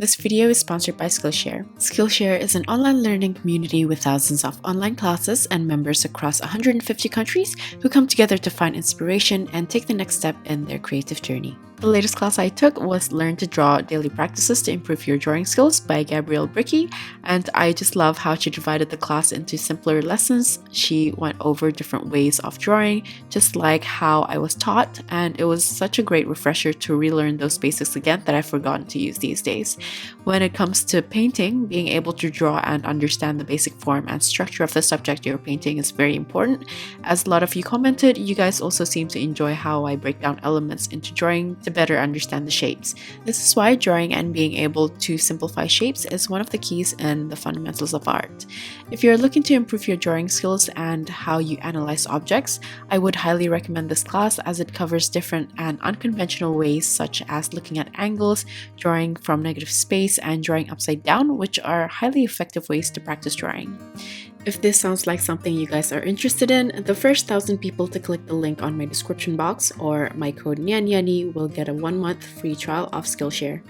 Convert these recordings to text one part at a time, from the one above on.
This video is sponsored by Skillshare. Skillshare is an online learning community with thousands of online classes and members across 150 countries who come together to find inspiration and take the next step in their creative journey. The latest class I took was Learn to Draw Daily Practices to Improve Your Drawing Skills by Gabrielle Bricky, and I just love how she divided the class into simpler lessons. She went over different ways of drawing, just like how I was taught, and it was such a great refresher to relearn those basics again that I've forgotten to use these days. When it comes to painting, being able to draw and understand the basic form and structure of the subject you're painting is very important. As a lot of you commented, you guys also seem to enjoy how I break down elements into drawing to better understand the shapes. This is why drawing and being able to simplify shapes is one of the keys in the fundamentals of art. If you're looking to improve your drawing skills and how you analyze objects, I would highly recommend this class as it covers different and unconventional ways such as looking at angles, drawing from negative space, and drawing upside down, which are highly effective ways to practice drawing. If this sounds like something you guys are interested in, the first 1,000 people to click the link on my description box or my code NYANYANI will get a 1-month free trial of Skillshare.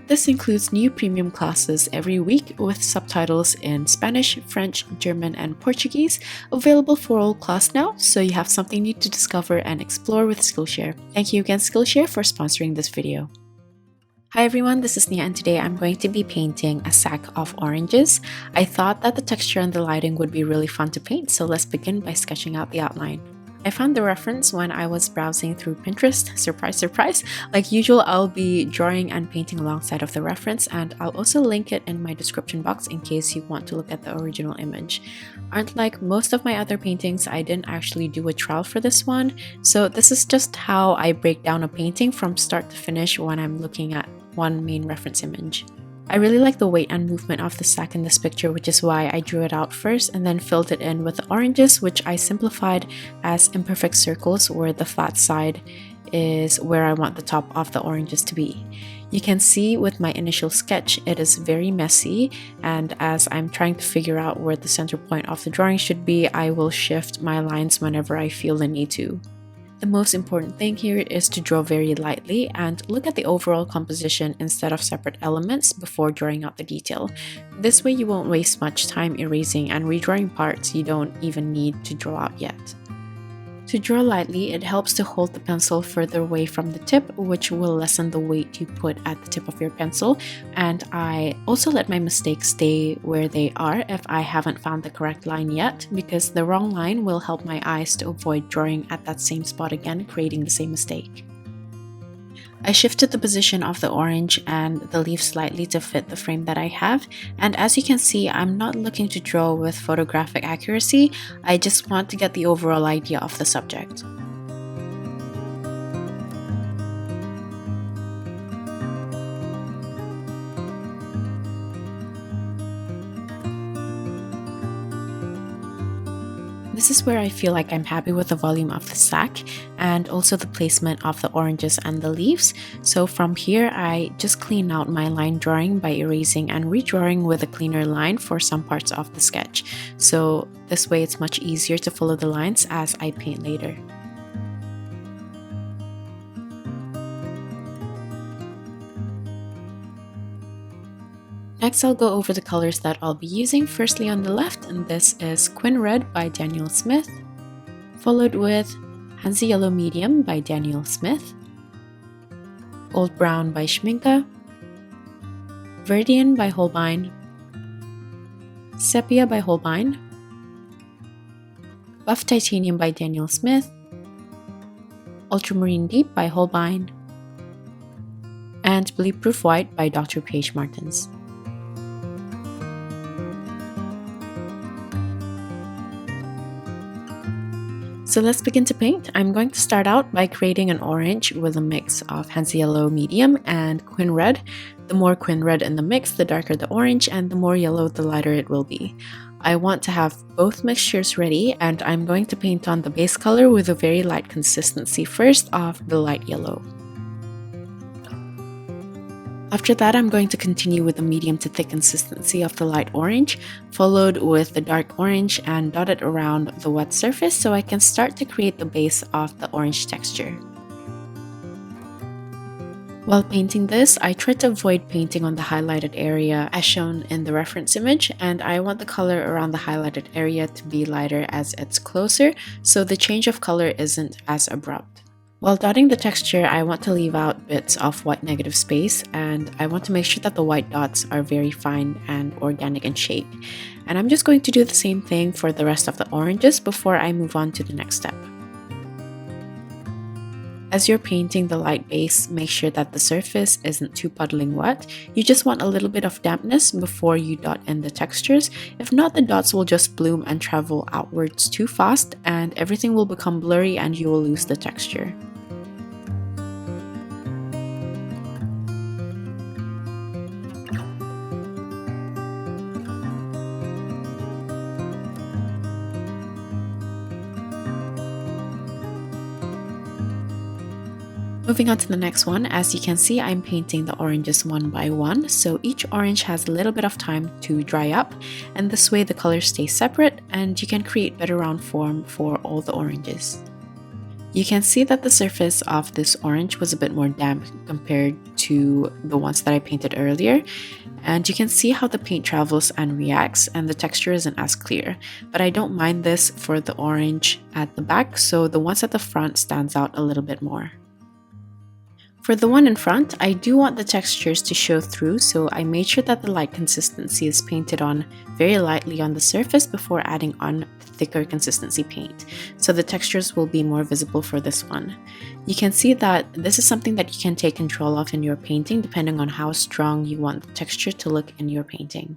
This includes new premium classes every week with subtitles in Spanish, French, German, and Portuguese, available for all class now, so you have something new to discover and explore with Skillshare. Thank you again, Skillshare, for sponsoring this video. Hi everyone, this is Nia, and today I'm going to be painting a sack of oranges. I thought that the texture and the lighting would be really fun to paint, so let's begin by sketching out the outline. I found the reference when I was browsing through Pinterest. Surprise, surprise! Like usual, I'll be drawing and painting alongside of the reference, and I'll also link it in my description box in case you want to look at the original image. Unlike most of my other paintings, I didn't actually do a trial for this one, so this is just how I break down a painting from start to finish when I'm looking at one main reference image. I really like the weight and movement of the sack in this picture, which is why I drew it out first and then filled it in with the oranges, which I simplified as imperfect circles where the flat side is where I want the top of the oranges to be. You can see with my initial sketch, it is very messy, and as I'm trying to figure out where the center point of the drawing should be, I will shift my lines whenever I feel the need to. The most important thing here is to draw very lightly and look at the overall composition instead of separate elements before drawing out the detail. This way you won't waste much time erasing and redrawing parts you don't even need to draw out yet. To draw lightly, it helps to hold the pencil further away from the tip, which will lessen the weight you put at the tip of your pencil, and I also let my mistakes stay where they are if I haven't found the correct line yet, because the wrong line will help my eyes to avoid drawing at that same spot again, creating the same mistake. I shifted the position of the orange and the leaf slightly to fit the frame that I have, and as you can see, I'm not looking to draw with photographic accuracy. I just want to get the overall idea of the subject. This is where I feel like I'm happy with the volume of the sack and also the placement of the oranges and the leaves. So from here, I just clean out my line drawing by erasing and redrawing with a cleaner line for some parts of the sketch. So this way it's much easier to follow the lines as I paint later. Next, I'll go over the colors that I'll be using. Firstly on the left, and this is Quin Red by Daniel Smith, followed with Hansa Yellow Medium by Daniel Smith, Gold Brown by Schmincke, Viridian by Holbein, Sepia by Holbein, Buff Titanium by Daniel Smith, Ultramarine Deep by Holbein, and Bleed-Proof White by Dr. Paige Martens. So let's begin to paint. I'm going to start out by creating an orange with a mix of Hansa Yellow Medium and Quin Red. The more Quin Red in the mix, the darker the orange, and the more yellow, the lighter it will be. I want to have both mixtures ready, and I'm going to paint on the base color with a very light consistency first of the light yellow. After that, I'm going to continue with the medium to thick consistency of the light orange, followed with the dark orange, and dot it around the wet surface so I can start to create the base of the orange texture. While painting this, I tried to avoid painting on the highlighted area as shown in the reference image, and I want the color around the highlighted area to be lighter as it's closer, so the change of color isn't as abrupt. While dotting the texture, I want to leave out bits of white negative space, and I want to make sure that the white dots are very fine and organic in shape. And I'm just going to do the same thing for the rest of the oranges before I move on to the next step. As you're painting the light base, make sure that the surface isn't too puddling wet. You just want a little bit of dampness before you dot in the textures. If not, the dots will just bloom and travel outwards too fast, and everything will become blurry and you will lose the texture. Moving on to the next one, as you can see, I'm painting the oranges one by one, so each orange has a little bit of time to dry up, and this way the colors stay separate and you can create better round form for all the oranges. You can see that the surface of this orange was a bit more damp compared to the ones that I painted earlier, and you can see how the paint travels and reacts and the texture isn't as clear, but I don't mind this for the orange at the back, so the ones at the front stands out a little bit more. For the one in front, I do want the textures to show through, so I made sure that the light consistency is painted on very lightly on the surface before adding on thicker consistency paint, so the textures will be more visible for this one. You can see that this is something that you can take control of in your painting depending on how strong you want the texture to look in your painting.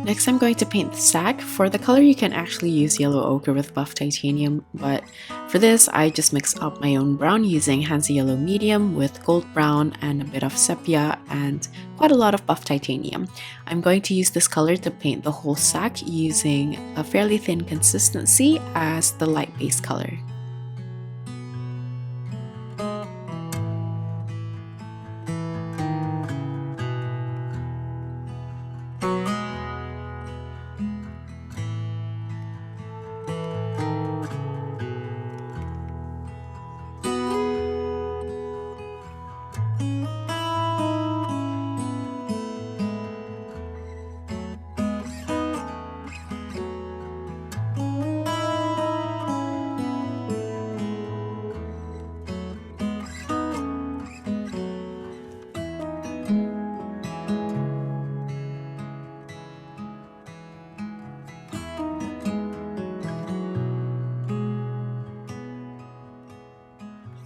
Next, I'm going to paint the sack. For the color, you can actually use yellow ochre with buff titanium, but for this, I just mix up my own brown using Hansa Yellow Medium with gold brown and a bit of sepia and quite a lot of buff titanium. I'm going to use this color to paint the whole sack using a fairly thin consistency as the light base color.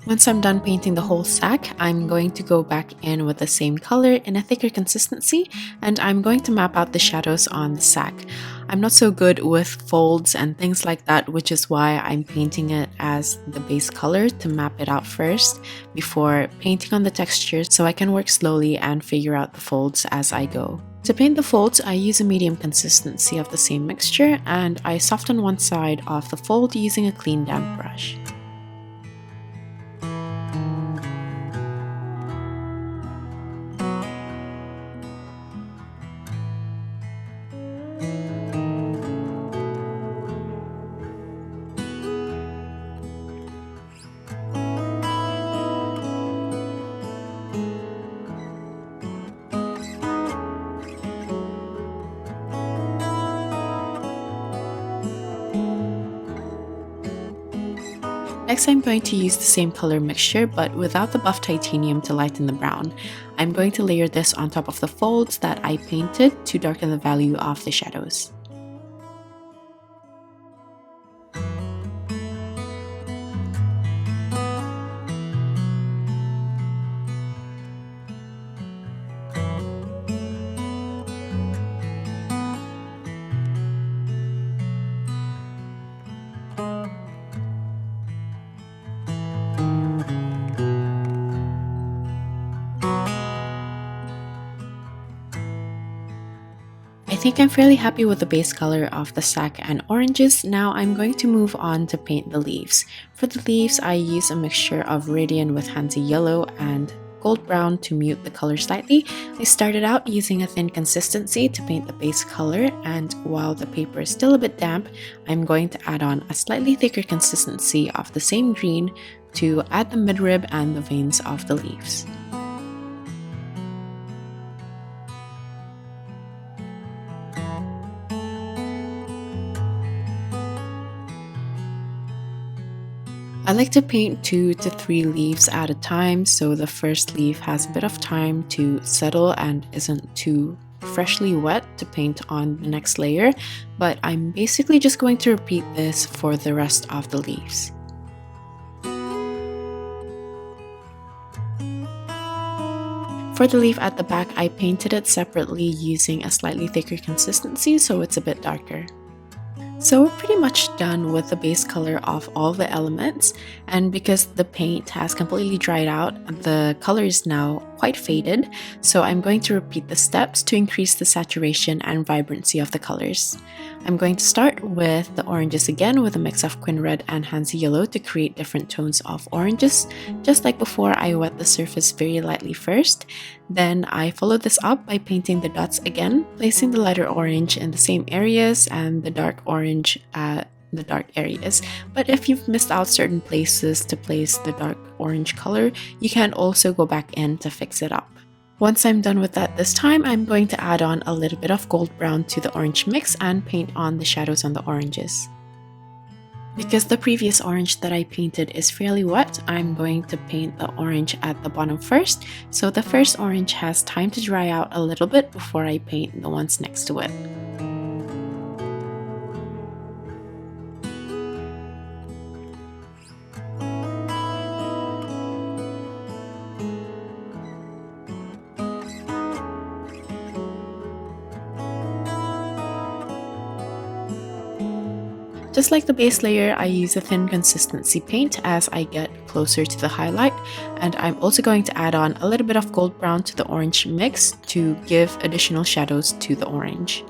Once I'm done painting the whole sack, I'm going to go back in with the same color in a thicker consistency, and I'm going to map out the shadows on the sack. I'm not so good with folds and things like that, which is why I'm painting it as the base color to map it out first before painting on the textures so I can work slowly and figure out the folds as I go. To paint the folds, I use a medium consistency of the same mixture, and I soften one side of the fold using a clean damp brush. Next, I'm going to use the same color mixture but without the buff titanium to lighten the brown. I'm going to layer this on top of the folds that I painted to darken the value of the shadows. think I'm fairly happy with the base color of the sack and oranges. Now I'm going to move on to paint the leaves. For the leaves, I use a mixture of Viridian with Hansa Yellow and gold brown to mute the color slightly. I started out using a thin consistency to paint the base color, and while the paper is still a bit damp, I'm going to add on a slightly thicker consistency of the same green to add the midrib and the veins of the leaves. I like to paint 2 to 3 leaves at a time, so the first leaf has a bit of time to settle and isn't too freshly wet to paint on the next layer, but I'm basically just going to repeat this for the rest of the leaves. For the leaf at the back, I painted it separately using a slightly thicker consistency so it's a bit darker. So we're pretty much done with the base color of all the elements, and because the paint has completely dried out, the color is now quite faded, so I'm going to repeat the steps to increase the saturation and vibrancy of the colors. I'm going to start with the oranges again with a mix of Quin Red and Hansa Yellow to create different tones of oranges. Just like before, I wet the surface very lightly first. Then I follow this up by painting the dots again, placing the lighter orange in the same areas and the dark orange at the dark areas. But if you've missed out certain places to place the dark orange color, you can also go back in to fix it up. Once I'm done with that this time, I'm going to add on a little bit of gold brown to the orange mix and paint on the shadows on the oranges. Because the previous orange that I painted is fairly wet, I'm going to paint the orange at the bottom first, so the first orange has time to dry out a little bit before I paint the ones next to it. Just like the base layer, I use a thin consistency paint as I get closer to the highlight, and I'm also going to add on a little bit of gold brown to the orange mix to give additional shadows to the orange.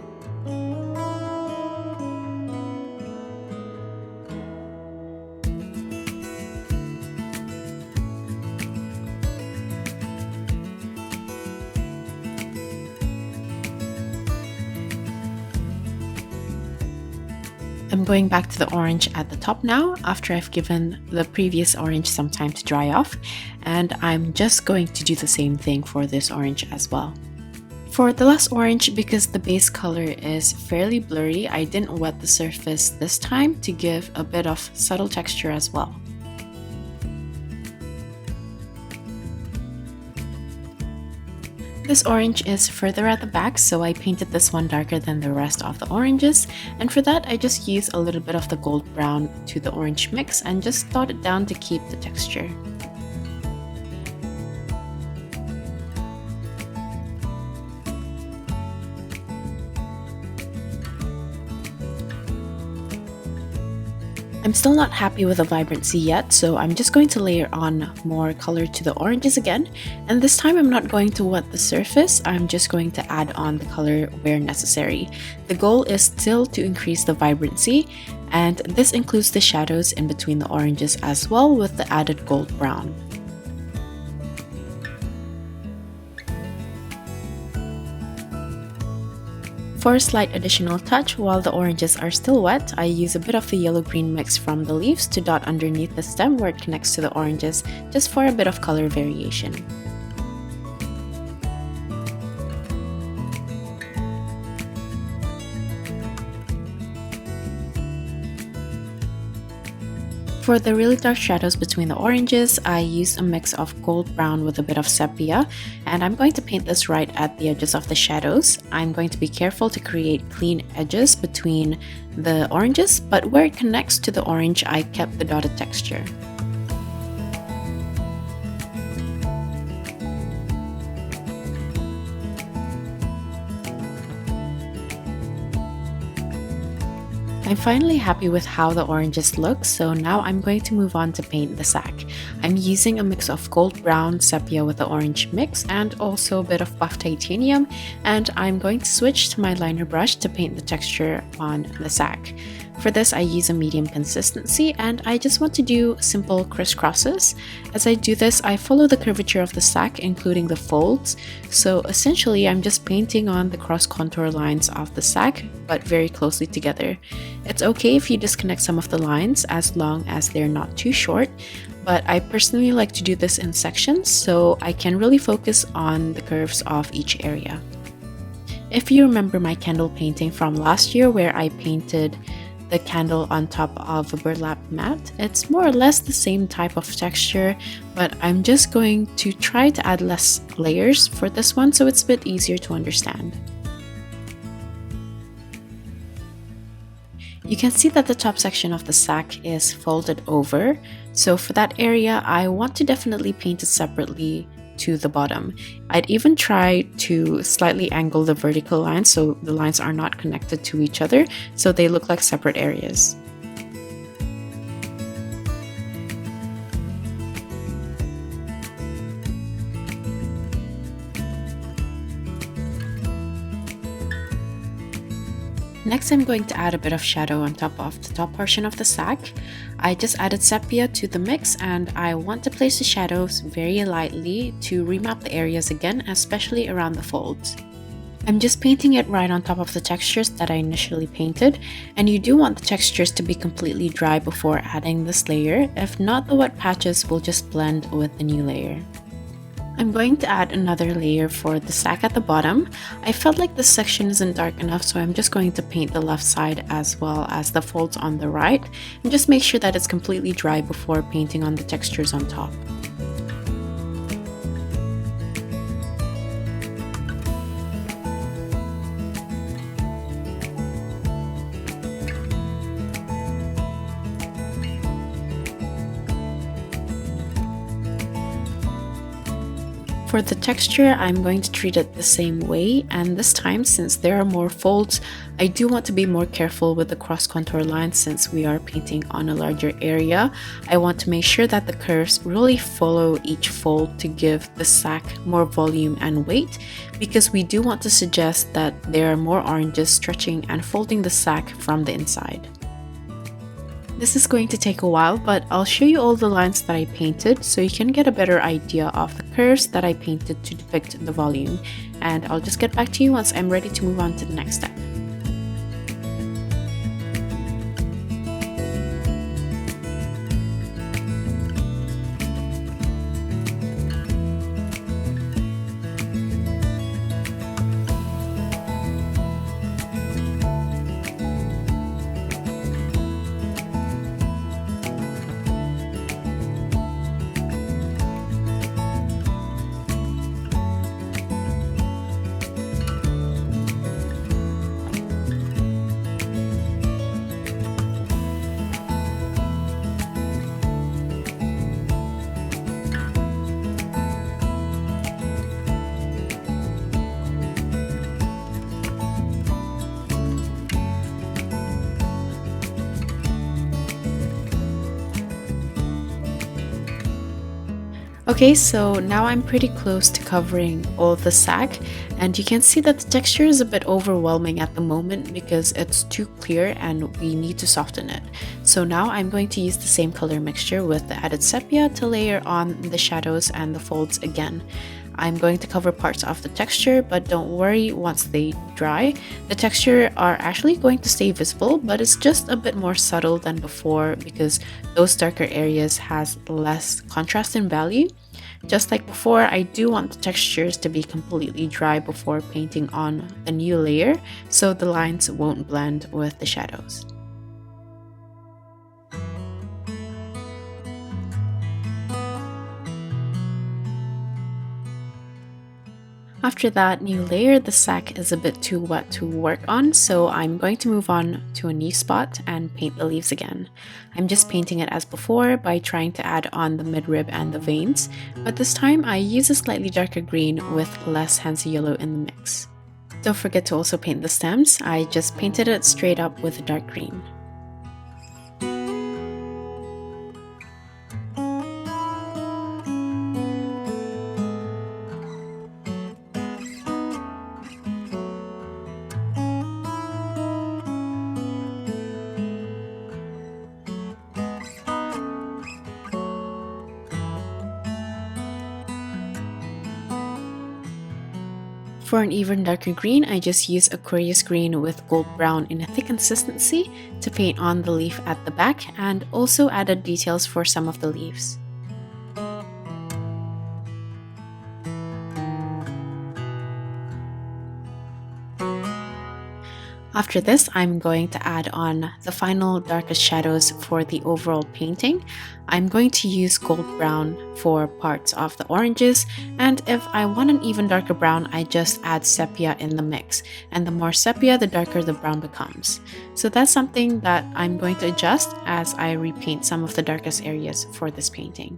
I'm going back to the orange at the top now after I've given the previous orange some time to dry off, and I'm just going to do the same thing for this orange as well. For the last orange, because the base color is fairly blurry, I didn't wet the surface this time to give a bit of subtle texture as well. This orange is further at the back, so I painted this one darker than the rest of the oranges, and for that I just used a little bit of the gold brown to the orange mix and just dot it down to keep the texture. I'm still not happy with the vibrancy yet, so I'm just going to layer on more color to the oranges again, and this time I'm not going to wet the surface, I'm just going to add on the color where necessary. The goal is still to increase the vibrancy, and this includes the shadows in between the oranges as well with the added gold brown. For a slight additional touch, while the oranges are still wet, I use a bit of the yellow-green mix from the leaves to dot underneath the stem where it connects to the oranges, just for a bit of color variation. For the really dark shadows between the oranges, I used a mix of gold brown with a bit of sepia, and I'm going to paint this right at the edges of the shadows. I'm going to be careful to create clean edges between the oranges, but where it connects to the orange, I kept the dotted texture. I'm finally happy with how the oranges look, so now I'm going to move on to paint the sack. I'm using a mix of gold brown sepia with the orange mix and also a bit of buff titanium, and I'm going to switch to my liner brush to paint the texture on the sack. For this, I use a medium consistency and I just want to do simple crisscrosses. As I do this, I follow the curvature of the sack, including the folds. So essentially, I'm just painting on the cross contour lines of the sack, but very closely together. It's okay if you disconnect some of the lines as long as they're not too short, but I personally like to do this in sections so I can really focus on the curves of each area. If you remember my candle painting from last year where I painted the candle on top of a burlap mat, it's more or less the same type of texture, but I'm just going to try to add less layers for this one so it's a bit easier to understand. You can see that the top section of the sack is folded over, so for that area I want to definitely paint it separately to the bottom. I'd even try to slightly angle the vertical lines so the lines are not connected to each other, so they look like separate areas. Next, I'm going to add a bit of shadow on top of the top portion of the sack. I just added sepia to the mix and I want to place the shadows very lightly to remap the areas again, especially around the folds. I'm just painting it right on top of the textures that I initially painted, and you do want the textures to be completely dry before adding this layer. If not, the wet patches will just blend with the new layer. I'm going to add another layer for the sack at the bottom. I felt like this section isn't dark enough, so I'm just going to paint the left side as well as the folds on the right, and just make sure that it's completely dry before painting on the textures on top. For the texture, I'm going to treat it the same way, and this time, since there are more folds, I do want to be more careful with the cross contour lines since we are painting on a larger area. I want to make sure that the curves really follow each fold to give the sack more volume and weight, because we do want to suggest that there are more oranges stretching and folding the sack from the inside. This is going to take a while, but I'll show you all the lines that I painted so you can get a better idea of the curves that I painted to depict the volume, and I'll just get back to you once I'm ready to move on to the next step. Okay, so now I'm pretty close to covering all of the sack, and you can see that the texture is a bit overwhelming at the moment because it's too clear and we need to soften it. So now I'm going to use the same color mixture with the added sepia to layer on the shadows and the folds again. I'm going to cover parts of the texture, but don't worry, once they dry, the texture are actually going to stay visible, but it's just a bit more subtle than before because those darker areas has less contrast in value. Just like before, I do want the textures to be completely dry before painting on a new layer, so the lines won't blend with the shadows. After that new layer, the sack is a bit too wet to work on, so I'm going to move on to a new spot and paint the leaves again. I'm just painting it as before by trying to add on the midrib and the veins, but this time I use a slightly darker green with less Hansa Yellow in the mix. Don't forget to also paint the stems. I just painted it straight up with a dark green. For an even darker green, I just use Aquarius green with gold brown in a thick consistency to paint on the leaf at the back, and also added details for some of the leaves. After this, I'm going to add on the final darkest shadows for the overall painting. I'm going to use gold brown for parts of the oranges, and if I want an even darker brown, I just add sepia in the mix, and the more sepia, the darker the brown becomes. So that's something that I'm going to adjust as I repaint some of the darkest areas for this painting.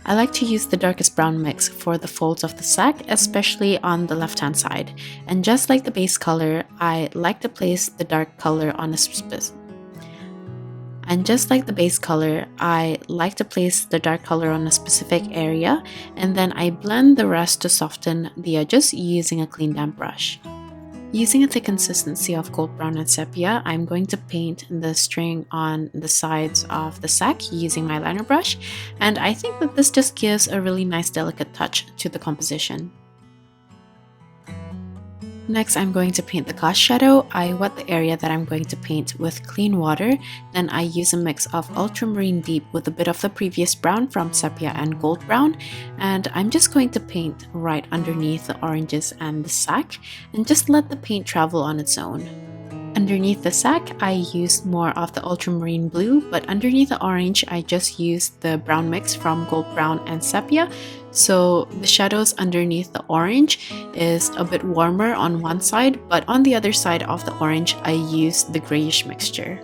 I like to use the darkest brown mix for the folds of the sack, especially on the left-hand side. And just like the base color, I like to place the dark color on a specific area, and then I blend the rest to soften the edges using a clean damp brush. Using a thick consistency of gold brown and sepia, I'm going to paint the string on the sides of the sack using my liner brush, and I think that this just gives a really nice delicate touch to the composition. Next, I'm going to paint the cast shadow. I wet the area that I'm going to paint with clean water, then I use a mix of Ultramarine Deep with a bit of the previous brown from sepia and gold brown, and I'm just going to paint right underneath the oranges and the sack, and just let the paint travel on its own. Underneath the sack, I used more of the ultramarine blue, but underneath the orange, I just used the brown mix from gold brown and sepia. So the shadows underneath the orange is a bit warmer on one side, but on the other side of the orange, I used the grayish mixture.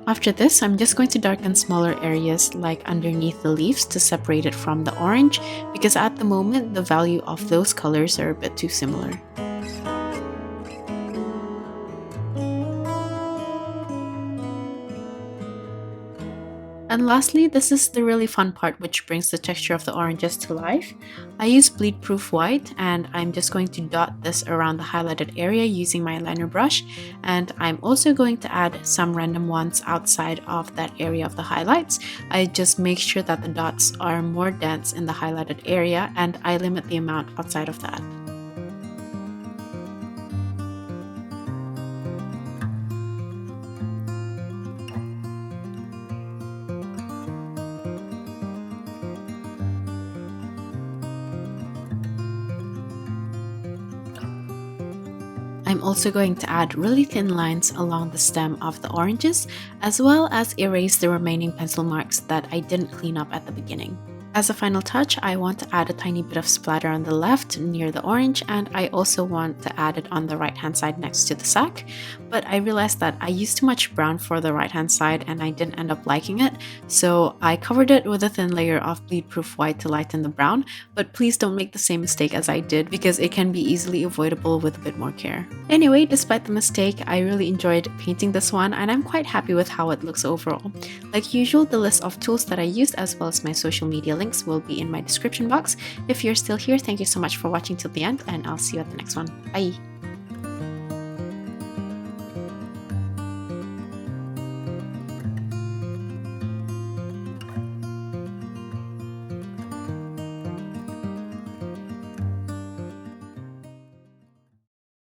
After this, I'm just going to darken smaller areas like underneath the leaves to separate it from the orange, because at the moment, the value of those colors are a bit too similar. And lastly, this is the really fun part which brings the texture of the oranges to life. I use bleed proof white, and I'm just going to dot this around the highlighted area using my liner brush, and I'm also going to add some random ones outside of that area of the highlights. I just make sure that the dots are more dense in the highlighted area, and I limit the amount outside of that. I'm also going to add really thin lines along the stem of the oranges, as well as erase the remaining pencil marks that I didn't clean up at the beginning. As a final touch, I want to add a tiny bit of splatter on the left near the orange, and I also want to add it on the right hand side next to the sack, but I realized that I used too much brown for the right hand side and I didn't end up liking it, so I covered it with a thin layer of bleed proof white to lighten the brown, but please don't make the same mistake as I did because it can be easily avoidable with a bit more care. Anyway, despite the mistake, I really enjoyed painting this one and I'm quite happy with how it looks overall. Like usual, the list of tools that I used as well as my social media links will be in my description box. If you're still here, thank you so much for watching till the end, and I'll see you at the next one. Bye!